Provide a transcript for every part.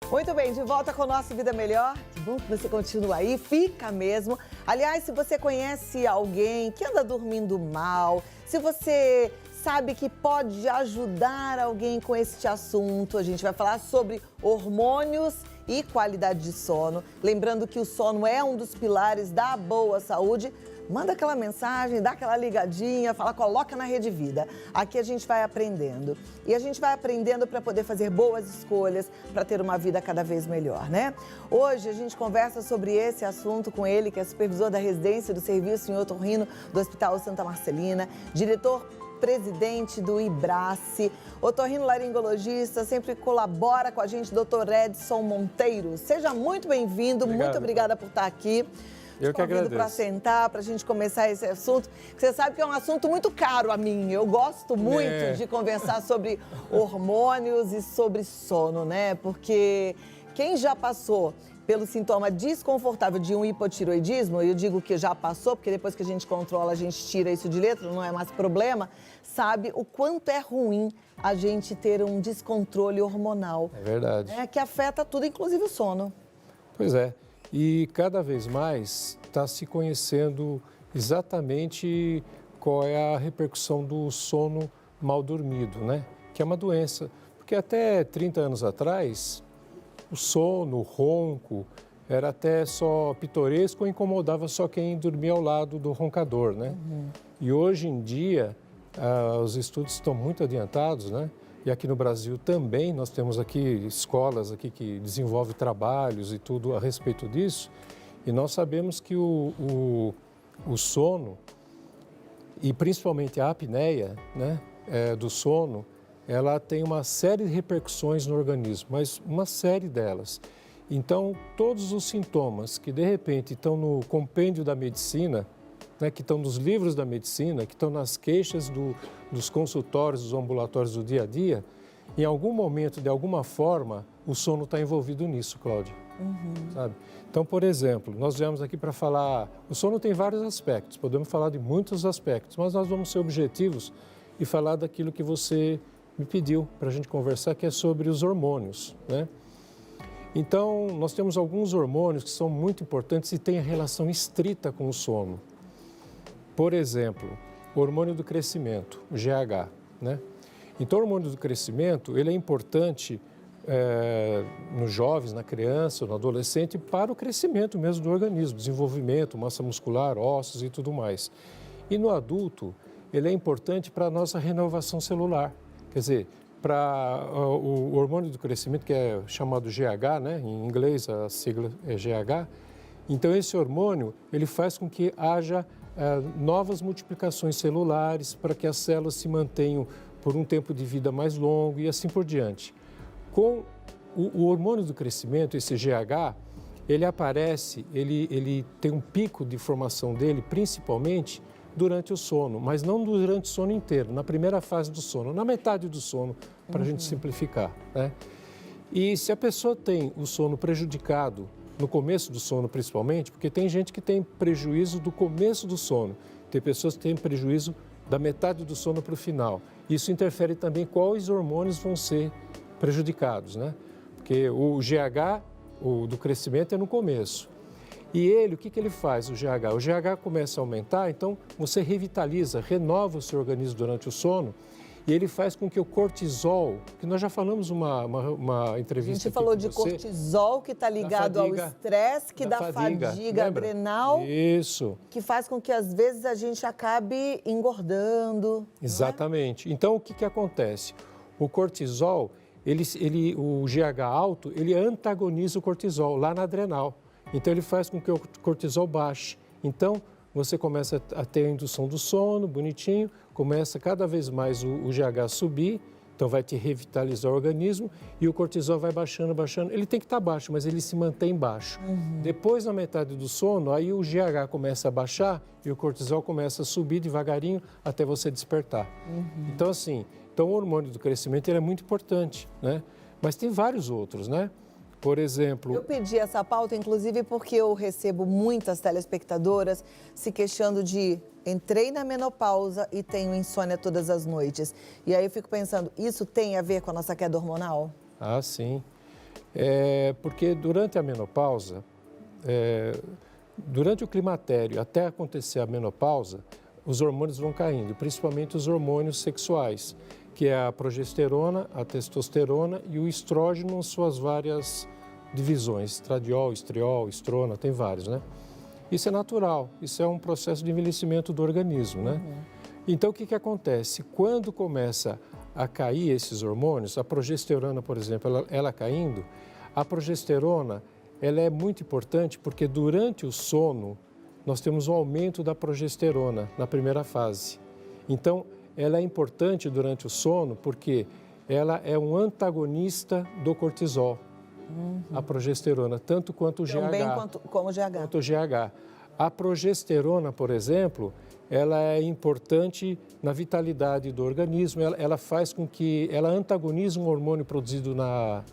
Muito bem, de volta com o nosso Vida Melhor. Que bom que você continua aí, fica mesmo. Aliás, se você conhece alguém que anda dormindo mal, se você sabe que pode ajudar alguém com este assunto, a gente vai falar sobre hormônios e qualidade de sono. Lembrando que o sono é um dos pilares da boa saúde. Manda aquela mensagem, dá aquela ligadinha, fala, coloca na Rede Vida. Aqui a gente vai aprendendo. E a gente vai aprendendo para poder fazer boas escolhas, para ter uma vida cada vez melhor, né? Hoje a gente conversa sobre esse assunto com ele, que é supervisor da residência do Serviço em Otorrino do Hospital Santa Marcelina, diretor-presidente do IBRACE, otorrinolaringologista, sempre colabora com a gente, Dr. Edson Monteiro. Seja muito bem-vindo, muito obrigada por estar aqui. Eu que agradeço. Para sentar, para a gente começar esse assunto, que você sabe que é um assunto muito caro a mim. Eu gosto muito de conversar sobre hormônios e sobre sono, né? Porque quem já passou pelo sintoma desconfortável de um hipotiroidismo, eu digo que já passou, porque depois que a gente controla, a gente tira isso de letra, não é mais problema, sabe o quanto é ruim a gente ter um descontrole hormonal. É verdade. Que afeta tudo, inclusive o sono. Pois é. E cada vez mais está se conhecendo exatamente qual é a repercussão do sono mal dormido, né? Que é uma doença. Porque até 30 anos atrás, o sono, o ronco, era até só pitoresco ou incomodava só quem dormia ao lado do roncador, né? E hoje em dia, os estudos estão muito adiantados, né? E aqui no Brasil também, nós temos aqui escolas aqui que desenvolvem trabalhos e tudo a respeito disso. E nós sabemos que o sono, e principalmente a apneia, né, do sono, ela tem uma série de repercussões no organismo, mas uma série delas. Então, todos os sintomas que de repente estão no compêndio da medicina, né, que estão nos livros da medicina, que estão nas queixas dos consultórios, dos ambulatórios do dia a dia, em algum momento, de alguma forma, o sono está envolvido nisso, Cláudia. Sabe? Então, por exemplo, nós viemos aqui para falar... O sono tem vários aspectos, podemos falar de muitos aspectos, mas nós vamos ser objetivos e falar daquilo que você me pediu para a gente conversar, que é sobre os hormônios, né? Então, nós temos alguns hormônios que são muito importantes e têm relação estrita com o sono. Por exemplo, o hormônio do crescimento, o GH, né? Então, o hormônio do crescimento, ele é importante nos jovens, na criança, no adolescente, para o crescimento mesmo do organismo, desenvolvimento, massa muscular, ossos e tudo mais. E no adulto, ele é importante para a nossa renovação celular. Quer dizer, para o hormônio do crescimento, que é chamado GH, né? Em inglês a sigla é GH. Então, esse hormônio, ele faz com que haja novas multiplicações celulares para que as células se mantenham por um tempo de vida mais longo e assim por diante. Com o hormônio do crescimento, esse GH, ele aparece, ele tem um pico de formação dele principalmente durante o sono, mas não durante o sono inteiro, na primeira fase do sono, na metade do sono, para a gente simplificar, né? E se a pessoa tem o sono prejudicado, no começo do sono principalmente, porque tem gente que tem prejuízo do começo do sono, tem pessoas que têm prejuízo da metade do sono para o final. Isso interfere também quais hormônios vão ser prejudicados, né? Porque o GH, o do crescimento, é no começo. E ele, o que ele faz, o GH? O GH começa a aumentar, então você revitaliza, renova o seu organismo durante o sono, e ele faz com que o cortisol, que nós já falamos uma entrevista aqui com você. A gente falou de cortisol, que está ligado ao estresse, que dá fadiga adrenal. Isso. Que faz com que, às vezes, a gente acabe engordando. Exatamente. Então, o que acontece? O cortisol, o GH alto, ele antagoniza o cortisol lá na adrenal. Então, ele faz com que o cortisol baixe. Então, você começa a ter a indução do sono, bonitinho, começa cada vez mais o GH subir, então vai te revitalizar o organismo e o cortisol vai baixando, baixando. Ele tem que estar baixo, mas ele se mantém baixo. Depois, na metade do sono, aí o GH começa a baixar e o cortisol começa a subir devagarinho até você despertar. Então, assim, o hormônio do crescimento ele é muito importante, né? Mas tem vários outros, né? Por exemplo... Eu pedi essa pauta, inclusive, porque eu recebo muitas telespectadoras se queixando de entrei na menopausa e tenho insônia todas as noites. E aí eu fico pensando, isso tem a ver com a nossa queda hormonal? Ah, sim. Porque durante a menopausa, durante o climatério até acontecer a menopausa, os hormônios vão caindo, principalmente os hormônios sexuais, que é a progesterona, a testosterona e o estrógeno em suas várias divisões, estradiol, estriol, estrona, tem vários, né? Isso é natural, isso é um processo de envelhecimento do organismo, né? Então, o que acontece? Quando começa a cair esses hormônios, a progesterona, por exemplo, ela caindo, a progesterona, ela é muito importante porque durante o sono, nós temos um aumento da progesterona na primeira fase. Então, ela é importante durante o sono porque ela é um antagonista do cortisol, a progesterona, tanto quanto o GH. Também como o GH. Quanto o GH. A progesterona, por exemplo, ela é importante na vitalidade do organismo, ela faz com que, ela antagoniza um hormônio produzido na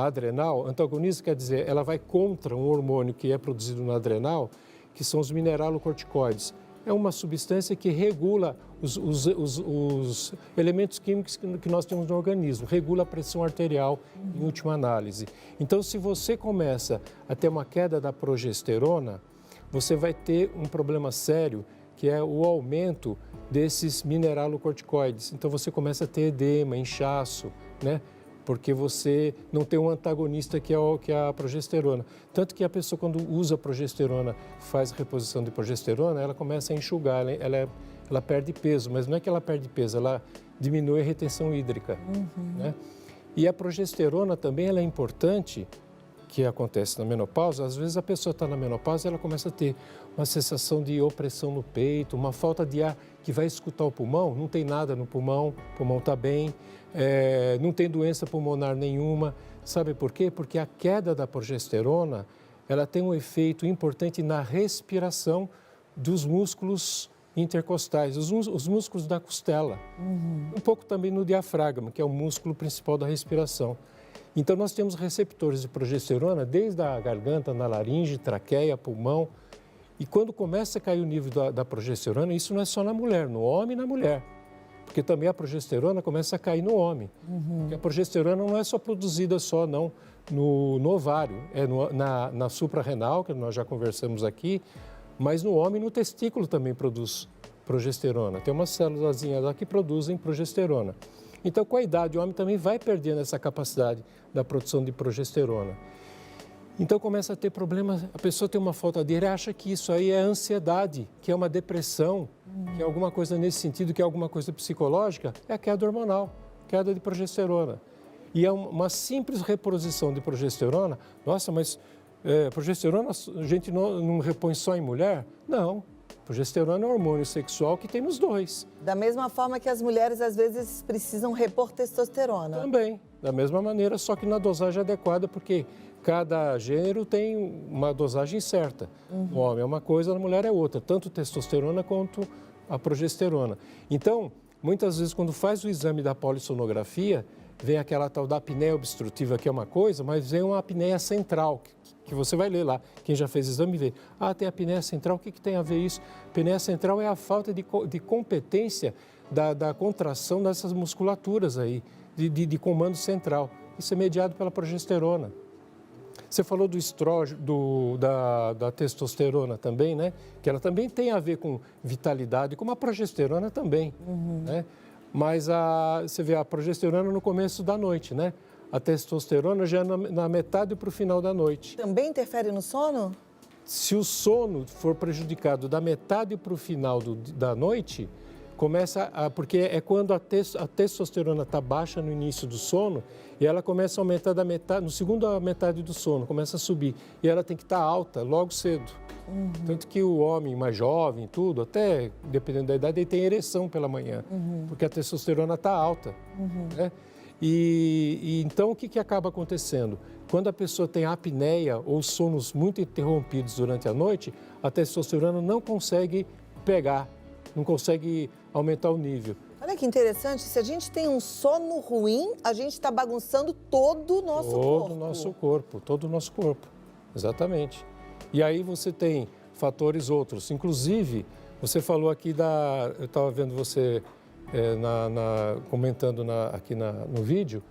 adrenal. Antagoniza quer dizer, ela vai contra um hormônio que é produzido na adrenal, que são os mineralocorticoides. É uma substância que regula os elementos químicos que nós temos no organismo, regula a pressão arterial em última análise. Então, se você começa a ter uma queda da progesterona, você vai ter um problema sério, que é o aumento desses mineralocorticoides. Então, você começa a ter edema, inchaço, né? Porque você não tem um antagonista que é a progesterona. Tanto que a pessoa, quando usa progesterona, faz reposição de progesterona, ela começa a enxugar, ela perde peso, mas não é que ela perde peso, ela diminui a retenção hídrica. Né? E a progesterona também ela é importante, que acontece na menopausa. Às vezes a pessoa está na menopausa e ela começa a ter uma sensação de opressão no peito, uma falta de ar, que vai escutar o pulmão, não tem nada no pulmão, o pulmão está bem, não tem doença pulmonar nenhuma. Sabe por quê? Porque a queda da progesterona, ela tem um efeito importante na respiração dos músculos intercostais, os músculos da costela. Um pouco também no diafragma, que é o músculo principal da respiração. Então, nós temos receptores de progesterona desde a garganta, na laringe, traqueia, pulmão. E quando começa a cair o nível da progesterona, isso não é só na mulher, no homem e na mulher. Porque também a progesterona começa a cair no homem. Porque a progesterona não é só produzida no ovário, é na suprarrenal, que nós já conversamos aqui, mas no homem, no testículo também produz progesterona. Tem umas célulazinhas lá que produzem progesterona. Então, com a idade, o homem também vai perdendo essa capacidade da produção de progesterona. Então, começa a ter problemas, a pessoa tem uma falta de ar e acha que isso aí é ansiedade, que é uma depressão, que é alguma coisa nesse sentido, que é alguma coisa psicológica, é a queda hormonal, queda de progesterona. E é uma simples reposição de progesterona. Nossa, mas progesterona a gente não repõe só em mulher? Não. Progesterona é um hormônio sexual que tem nos dois. Da mesma forma que as mulheres, às vezes, precisam repor testosterona. Também, da mesma maneira, só que na dosagem adequada, porque cada gênero tem uma dosagem certa. O homem é uma coisa, a mulher é outra, tanto testosterona quanto a progesterona. Então, muitas vezes, quando faz o exame da polissonografia, vem aquela tal da apneia obstrutiva, que é uma coisa, mas vem uma apneia central, que você vai ler lá. Quem já fez exame vê. Ah, tem apneia central, o que tem a ver isso? Apneia central é a falta de competência da contração dessas musculaturas aí, de comando central. Isso é mediado pela progesterona. Você falou do estrógeno, da testosterona também, né? Que ela também tem a ver com vitalidade, como a progesterona também, né? Mas você vê a progesterona no começo da noite, né? A testosterona já é na metade para o final da noite. Também interfere no sono? Se o sono for prejudicado da metade para o final da noite, porque é quando a testosterona está baixa no início do sono e ela começa a aumentar no segundo metade do sono, começa a subir. E ela tem que estar alta logo cedo. Tanto que o homem mais jovem, tudo, até dependendo da idade, ele tem ereção pela manhã, porque a testosterona está alta. Né? E então, o que acaba acontecendo? Quando a pessoa tem apneia ou sonos muito interrompidos durante a noite, a testosterona não consegue pegar, não consegue aumentar o nível. Olha que interessante, se a gente tem um sono ruim, a gente está bagunçando todo o nosso corpo. Todo o nosso corpo, exatamente. E aí você tem fatores outros, inclusive, você falou aqui eu estava vendo você comentando aqui no vídeo,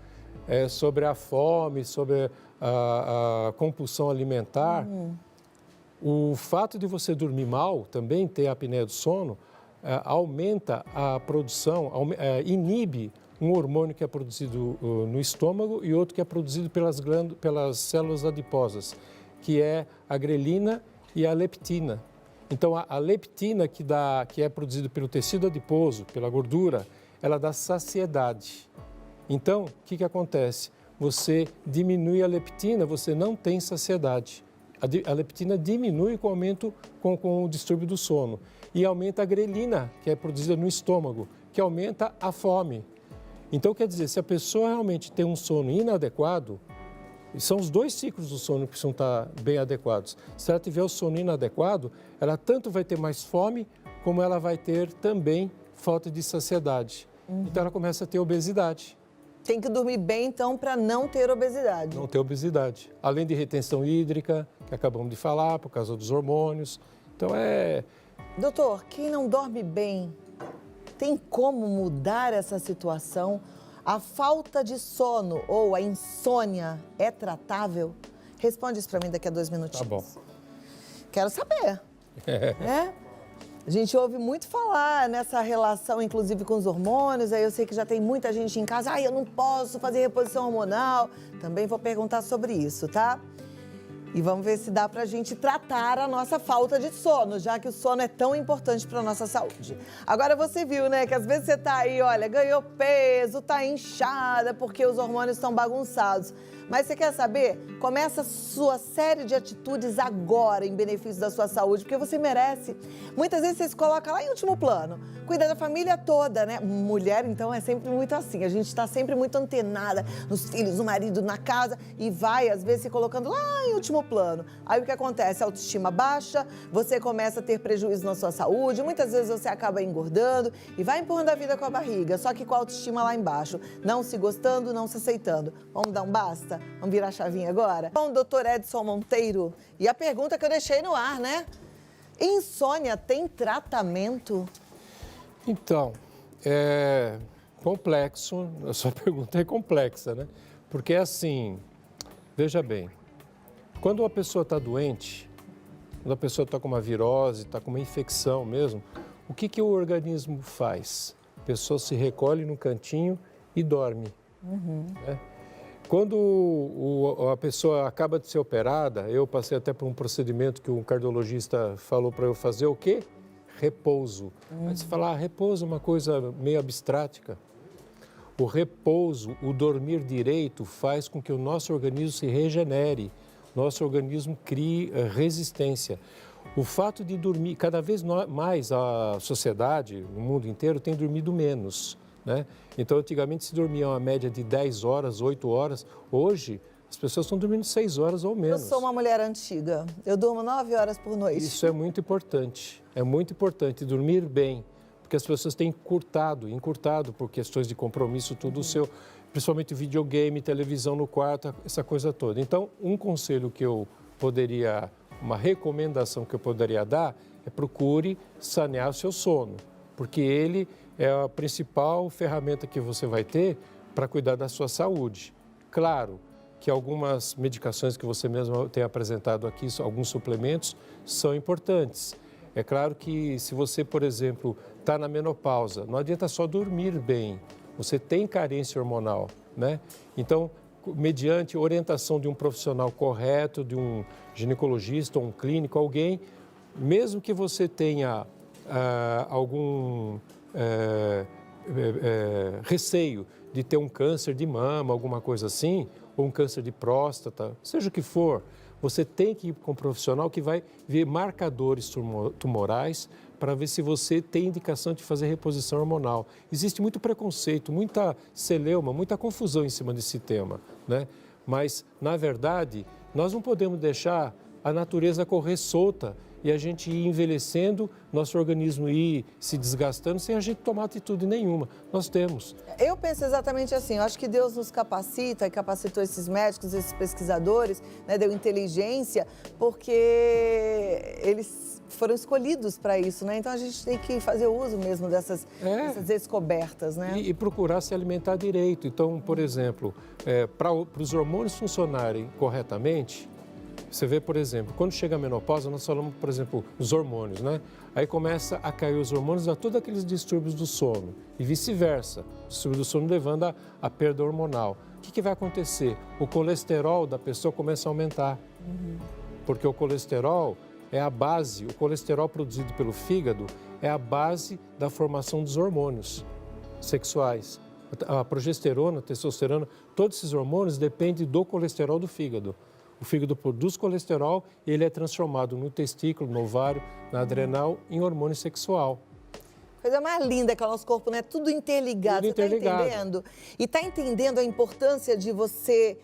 sobre a fome, sobre a compulsão alimentar, o fato de você dormir mal, também ter a apneia do sono, aumenta a produção, inibe um hormônio que é produzido no estômago e outro que é produzido pelas células adiposas, que é a grelina e a leptina. Então, a leptina que é produzida pelo tecido adiposo, pela gordura, ela dá saciedade. Então, o que acontece? Você diminui a leptina, você não tem saciedade. A leptina diminui com o aumento, com o distúrbio do sono. E aumenta a grelina, que é produzida no estômago, que aumenta a fome. Então, quer dizer, se a pessoa realmente tem um sono inadequado, são os dois ciclos do sono que precisam estar bem adequados. Se ela tiver o sono inadequado, ela tanto vai ter mais fome, como ela vai ter também falta de saciedade. Então, ela começa a ter obesidade. Tem que dormir bem, então, para não ter obesidade. Não ter obesidade. Além de retenção hídrica, que acabamos de falar, por causa dos hormônios. Então, Doutor, quem não dorme bem, tem como mudar essa situação? A falta de sono ou a insônia é tratável? Responde isso para mim daqui a 2 minutinhos. Tá bom. Quero saber. Né? A gente ouve muito falar nessa relação, inclusive com os hormônios. Aí eu sei que já tem muita gente em casa. Eu não posso fazer reposição hormonal. Também vou perguntar sobre isso, tá? E vamos ver se dá pra gente tratar a nossa falta de sono, já que o sono é tão importante pra nossa saúde. Agora você viu, né, que às vezes você tá aí, olha, ganhou peso, tá inchada porque os hormônios estão bagunçados. Mas você quer saber? Começa a sua série de atitudes agora em benefício da sua saúde, porque você merece. Muitas vezes você se coloca lá em último plano, cuida da família toda, né? Mulher, então, é sempre muito assim. A gente está sempre muito antenada nos filhos, no marido, na casa e vai, às vezes, se colocando lá em último plano. Aí o que acontece? A autoestima baixa, você começa a ter prejuízo na sua saúde, muitas vezes você acaba engordando e vai empurrando a vida com a barriga, só que com a autoestima lá embaixo, não se gostando, não se aceitando. Vamos dar um basta? Vamos virar a chavinha agora? Bom, doutor Edson Monteiro, e a pergunta que eu deixei no ar, né? Insônia tem tratamento? Então, é complexo, a sua pergunta é complexa, né? Porque assim, veja bem, quando uma pessoa está doente, quando a pessoa está com uma virose, está com uma infecção mesmo, o que o organismo faz? A pessoa se recolhe num cantinho e dorme. Né? Quando a pessoa acaba de ser operada, eu passei até por um procedimento que um cardiologista falou para eu fazer o quê? Repouso. Aí você fala, repouso é uma coisa meio abstrata. O repouso, o dormir direito, faz com que o nosso organismo se regenere, nosso organismo crie resistência. O fato de dormir, cada vez mais a sociedade, no mundo inteiro, tem dormido menos. Né? Então, antigamente se dormia uma média de 10 horas, 8 horas. Hoje, as pessoas estão dormindo 6 horas ou menos. Eu sou uma mulher antiga. Eu durmo 9 horas por noite. Isso é muito importante. É muito importante dormir bem, porque as pessoas têm encurtado por questões de compromisso, tudo o seu, principalmente videogame, televisão no quarto, essa coisa toda. Então, um conselho que eu poderia, uma recomendação que eu poderia dar é procure sanear o seu sono, porque ele é a principal ferramenta que você vai ter para cuidar da sua saúde. Claro que algumas medicações que você mesmo tem apresentado aqui, alguns suplementos, são importantes. É claro que se você, por exemplo, está na menopausa, não adianta só dormir bem, você tem carência hormonal, né? Então, mediante orientação de um profissional correto, de um ginecologista ou um clínico, alguém, mesmo que você tenha algum receio de ter um câncer de mama, alguma coisa assim, ou um câncer de próstata, seja o que for, você tem que ir com um profissional que vai ver marcadores tumorais para ver se você tem indicação de fazer reposição hormonal. Existe muito preconceito, muita celeuma, muita confusão em cima desse tema, né? Mas, na verdade, nós não podemos deixar a natureza correr solta e a gente ir envelhecendo, nosso organismo ir se desgastando sem a gente tomar atitude nenhuma. Nós temos. Eu penso exatamente assim, eu acho que Deus nos capacita e capacitou esses médicos, esses pesquisadores, né, deu inteligência, porque eles foram escolhidos para isso, né? Então a gente tem que fazer uso mesmo dessas descobertas, né? E procurar se alimentar direito. Então, por exemplo, para os hormônios funcionarem corretamente, você vê, por exemplo, quando chega a menopausa, nós falamos, por exemplo, os hormônios, né? Aí começa a cair os hormônios, dá todos aqueles distúrbios do sono e vice-versa. Distúrbio do sono levando à perda hormonal. O que vai acontecer? O colesterol da pessoa começa a aumentar. Porque o colesterol é a base, o colesterol produzido pelo fígado é a base da formação dos hormônios sexuais. A progesterona, a testosterona, todos esses hormônios dependem do colesterol do fígado. O fígado produz colesterol e ele é transformado no testículo, no ovário, na adrenal, em hormônio sexual. Coisa mais linda que é o nosso corpo, né? Tudo interligado, Tudo interligado. Você está entendendo? E está entendendo a importância de você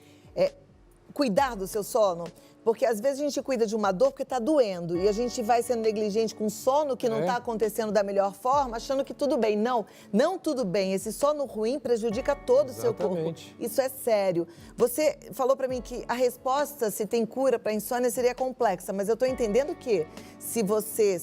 cuidar do seu sono? Porque às vezes a gente cuida de uma dor porque está doendo e a gente vai sendo negligente com sono que não está acontecendo da melhor forma, achando que tudo bem. Não, não tudo bem. Esse sono ruim prejudica todo o seu corpo. Isso é sério. Você falou para mim que a resposta, se tem cura para insônia, seria complexa, mas eu estou entendendo que se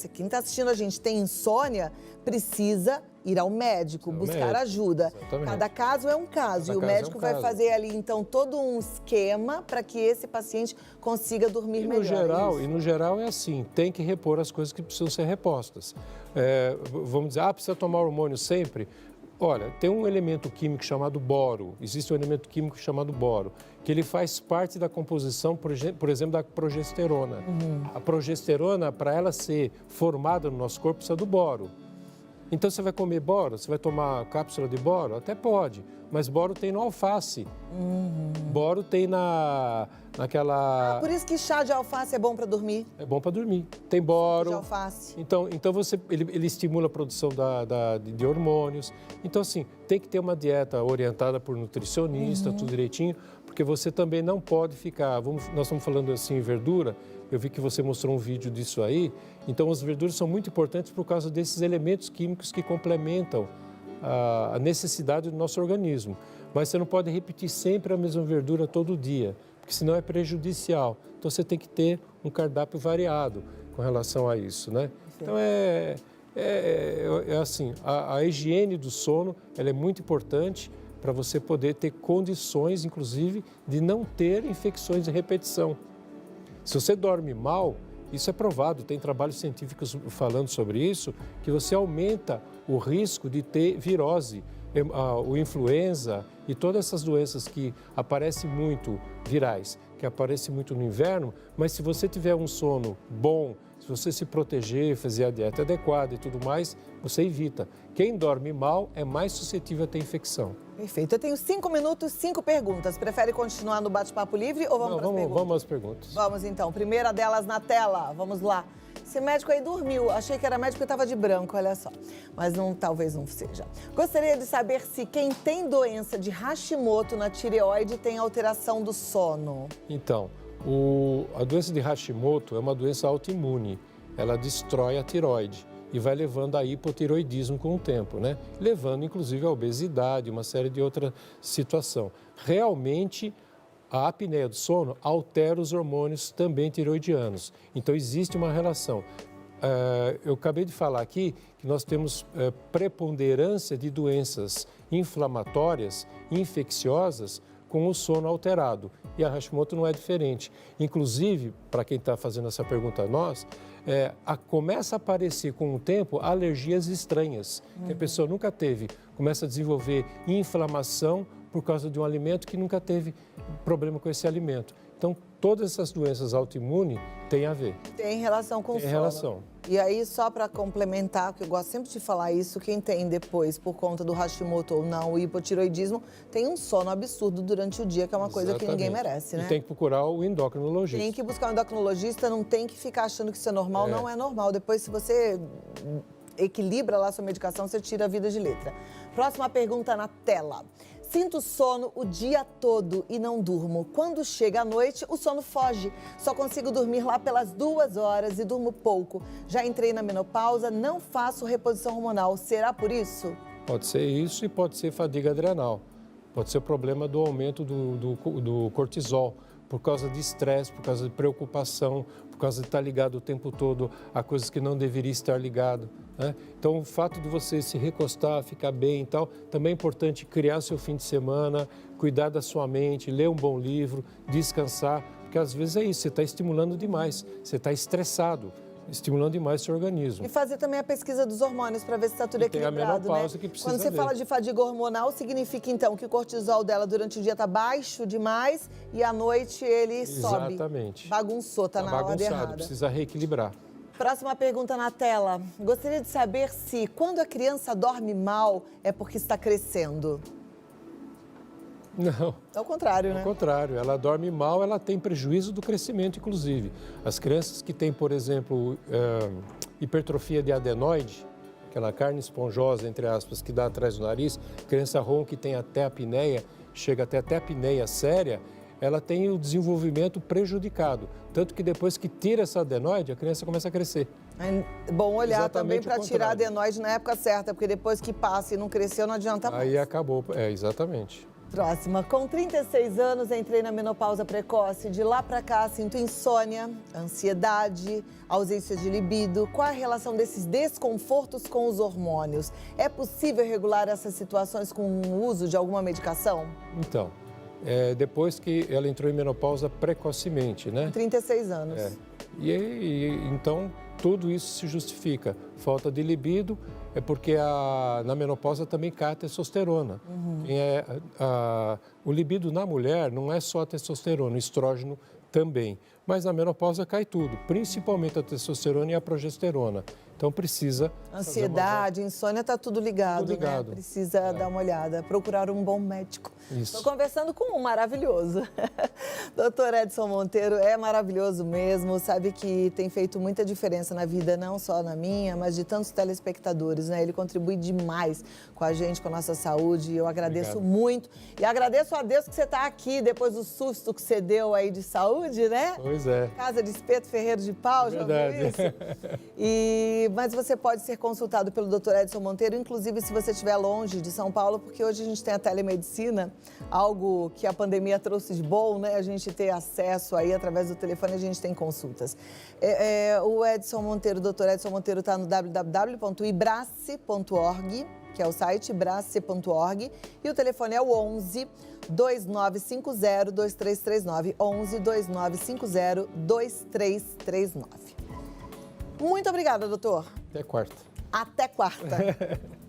quem está assistindo a gente tem insônia, precisa ir ao médico, buscar ajuda. Exatamente. Cada caso é um caso e o médico vai fazer ali, então, todo um esquema para que esse paciente consiga dormir melhor. No geral é assim, tem que repor as coisas que precisam ser repostas. Vamos dizer, precisa tomar hormônio sempre? Olha, tem um elemento químico chamado boro, existe um elemento químico chamado boro, que ele faz parte da composição, por exemplo, da progesterona. A progesterona, para ela ser formada no nosso corpo, precisa do boro. Então, você vai comer boro? Você vai tomar cápsula de boro? Até pode, mas boro tem no alface. Boro tem naquela... por isso que chá de alface é bom para dormir. É bom para dormir. Tem boro. De alface. Então ele estimula a produção de hormônios. Então, assim, tem que ter uma dieta orientada por nutricionista, tudo direitinho, porque você também não pode ficar... Nós estamos falando assim, verdura. Eu vi que você mostrou um vídeo disso aí. Então, as verduras são muito importantes por causa desses elementos químicos que complementam a necessidade do nosso organismo. Mas você não pode repetir sempre a mesma verdura todo dia, porque senão é prejudicial. Então, você tem que ter um cardápio variado com relação a isso, né? Então, é assim, a higiene do sono, ela é muito importante para você poder ter condições, inclusive, de não ter infecções de repetição. Se você dorme mal, isso é provado, tem trabalhos científicos falando sobre isso, que você aumenta o risco de ter virose, o influenza e todas essas doenças que aparecem muito, virais, que aparecem muito no inverno, mas se você tiver um sono bom, se você se proteger, fazer a dieta adequada e tudo mais, você evita. Quem dorme mal é mais suscetível a ter infecção. Perfeito. Eu tenho 5 minutos, 5 perguntas. Prefere continuar no bate-papo livre ou vamos para as perguntas? Vamos às perguntas. Vamos então. Primeira delas na tela. Vamos lá. Esse médico aí dormiu. Achei que era médico e estava de branco, olha só. Mas talvez não seja. Gostaria de saber se quem tem doença de Hashimoto na tireoide tem alteração do sono. Então, a doença de Hashimoto é uma doença autoimune. Ela destrói a tireoide e vai levando a hipotireoidismo com o tempo, né? Levando, inclusive, a obesidade, uma série de outras situações. Realmente, a apneia do sono altera os hormônios também tireoidianos. Então, existe uma relação. Eu acabei de falar aqui que nós temos preponderância de doenças inflamatórias, infecciosas, com o sono alterado. E a Hashimoto não é diferente. Inclusive, para quem está fazendo essa pergunta a nós, começa a aparecer com o tempo alergias estranhas, que a pessoa nunca teve. Começa a desenvolver inflamação por causa de um alimento que nunca teve problema com esse alimento. Então, todas essas doenças autoimunes têm a ver. Tem relação com o sono. Tem relação. E aí, só para complementar, porque eu gosto sempre de falar isso, quem tem depois, por conta do Hashimoto ou não, o hipotireoidismo, tem um sono absurdo durante o dia, que é uma coisa que ninguém merece, né? E tem que procurar o endocrinologista. Tem que buscar um endocrinologista, não tem que ficar achando que isso é normal, não é normal. Depois, se você equilibra lá a sua medicação, você tira a vida de letra. Próxima pergunta na tela. Sinto sono o dia todo e não durmo. Quando chega a noite, o sono foge. Só consigo dormir lá pelas 2 horas e durmo pouco. Já entrei na menopausa, não faço reposição hormonal. Será por isso? Pode ser isso e pode ser fadiga adrenal. Pode ser o problema do aumento do cortisol, por causa de estresse, por causa de preocupação, por causa de estar ligado o tempo todo a coisas que não deveria estar ligado, né? Então, o fato de você se recostar, ficar bem e tal, também é importante criar seu fim de semana, cuidar da sua mente, ler um bom livro, descansar, porque às vezes é isso, você está estimulando demais, você está estressado, estimulando demais seu organismo. E fazer também a pesquisa dos hormônios para ver se está tudo equilibrado, tem a menopausa, né? que precisa Quando você ver. fala de fadiga hormonal, significa então que o cortisol dela durante o dia está baixo demais e à noite ele sobe. Exatamente. Bagunçou, está na ordem errada. Precisa reequilibrar. Próxima pergunta na tela. Gostaria de saber se quando a criança dorme mal é porque está crescendo. Não. É o contrário, né? Ao contrário, ela dorme mal, ela tem prejuízo do crescimento, inclusive. As crianças que têm, por exemplo, hipertrofia de adenoide, aquela carne esponjosa, entre aspas, que dá atrás do nariz, criança rom que tem até a apneia, chega até a apneia séria, ela tem o desenvolvimento prejudicado. Tanto que depois que tira essa adenoide, a criança começa a crescer. É bom olhar Exatamente também para tirar a adenoide na época certa, porque depois que passa e não cresceu, não adianta mais. Aí acabou, exatamente. Próxima. Com 36 anos, entrei na menopausa precoce. De lá para cá, sinto insônia, ansiedade, ausência de libido. Qual a relação desses desconfortos com os hormônios? É possível regular essas situações com o uso de alguma medicação? Então, depois que ela entrou em menopausa precocemente, né? 36 anos. Então, tudo isso se justifica. Falta de libido é porque na menopausa também cai a testosterona. O libido na mulher não é só a testosterona, o estrógeno também. Mas na menopausa cai tudo, principalmente a testosterona e a progesterona. Então precisa... Ansiedade, insônia, está tudo ligado, tudo ligado, né? Precisa dar uma olhada, procurar um bom médico. Isso. Estou conversando com um maravilhoso. Doutor Edson Monteiro é maravilhoso mesmo, sabe que tem feito muita diferença na vida, não só na minha, mas de tantos telespectadores, né? Ele contribui demais com a gente, com a nossa saúde, e eu agradeço muito. E agradeço a Deus que você está aqui depois do susto que você deu aí de saúde, né? Pois é. Casa de Espeto Ferreiro de Pau, já viu isso? Mas você pode ser consultado pelo Dr. Edson Monteiro, inclusive se você estiver longe de São Paulo, porque hoje a gente tem a telemedicina, algo que a pandemia trouxe de bom, né? A gente ter acesso aí através do telefone, a gente tem consultas. O Edson Monteiro, o Dr. Edson Monteiro está no www.ibrace.org, que é o site ibrace.org, e o telefone é o 11 2950 2339, 11 2950 2339. Muito obrigada, doutor. Até quarta. Até quarta.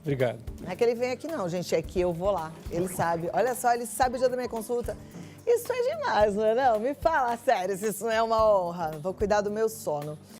Obrigado. Não é que ele vem aqui não, gente, é que eu vou lá. Ele sabe, olha só, ele sabe o dia da minha consulta. Isso é demais, não é não? Me fala sério se isso não é uma honra. Vou cuidar do meu sono.